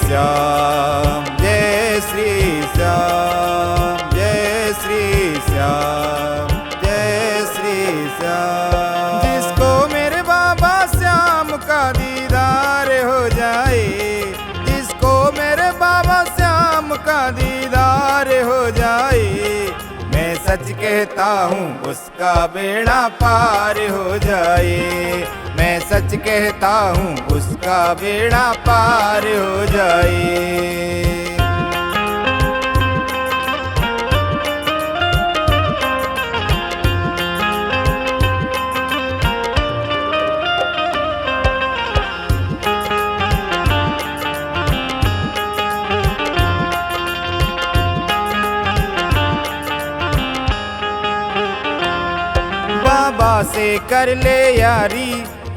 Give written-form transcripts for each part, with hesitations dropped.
श्याम, जय श्री श्याम, जय श्री श्याम, जय श्री श्याम। जिसको मेरे बाबा श्याम का दीदार हो जाए, जिसको मेरे बाबा श्याम का दीदार हो जाए, मैं सच कहता हूँ उसका बेड़ा पार हो जाए। मैं सच कहता हूँ उसका बेड़ा पार हो जाए। बाबा से कर ले यारी,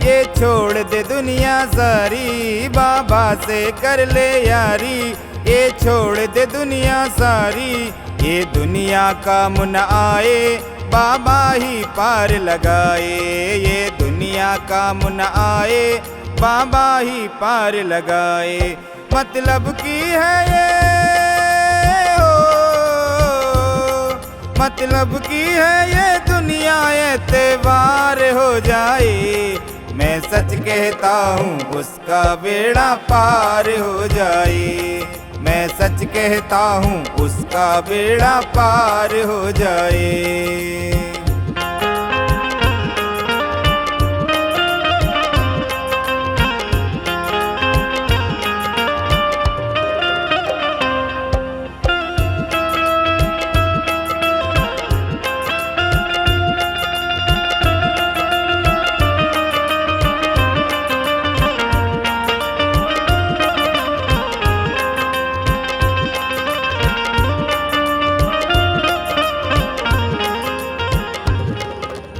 ये छोड़ दे दुनिया सारी। बाबा से कर ले यारी, ये छोड़ दे दुनिया सारी। ये दुनिया काम न आए, बाबा ही पार लगाए। ये दुनिया काम न आए, बाबा ही पार लगाए। मतलब की है ये हो, मतलब की है ये दुनिया एतबार हो जाए। मैं सच कहता हूँ उसका बेड़ा पार हो जाए। मैं सच कहता हूँ उसका बेड़ा पार हो जाए।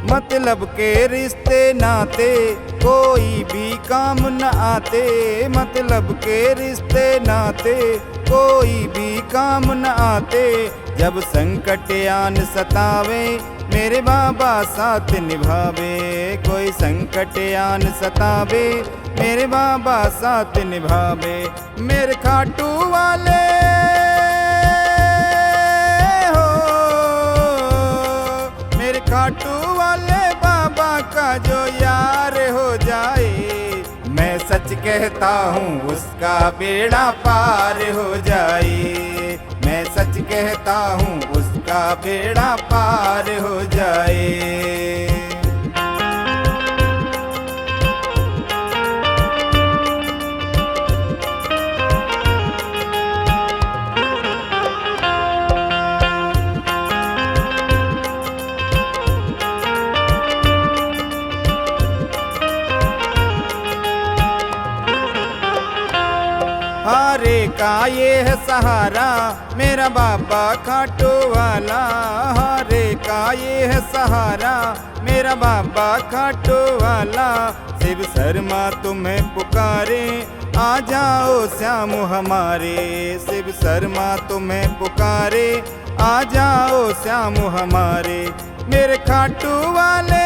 मतलब के रिश्ते नाते कोई भी काम न आते। मतलब के रिश्ते नाते कोई भी काम न आते। जब संकट आन सतावे, मेरे बाबा साथ निभावे। कोई संकट आन सतावे, मेरे बाबा साथ निभावे। मेरे खाटू वाले हो, मेरे खाटू वाले बाबा का जो यार हो जाए। मैं सच कहता हूँ उसका बेड़ा पार हो जाए। मैं सच कहता हूँ उसका बेड़ा पार हो जाए। हारे का ये है सहारा, मेरा बाबा खाटू वाला। हारे का ये है सहारा, मेरा बाबा खाटू वाला। शिव शर्मा तुम्हें पुकारे, आ जाओ श्याम हमारे। शिव शर्मा तुम्हें पुकारे, आ जाओ श्याम हमारे। मेरे खाटू वाले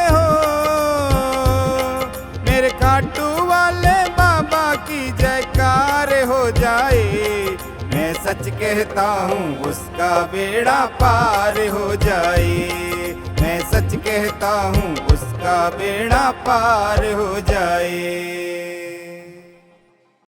हो, मेरे खाटू वाले बाबा की जयकार हो जाए। मैं सच कहता हूँ उसका बेड़ा पार हो जाए। मैं सच कहता हूँ उसका बेड़ा पार हो जाए।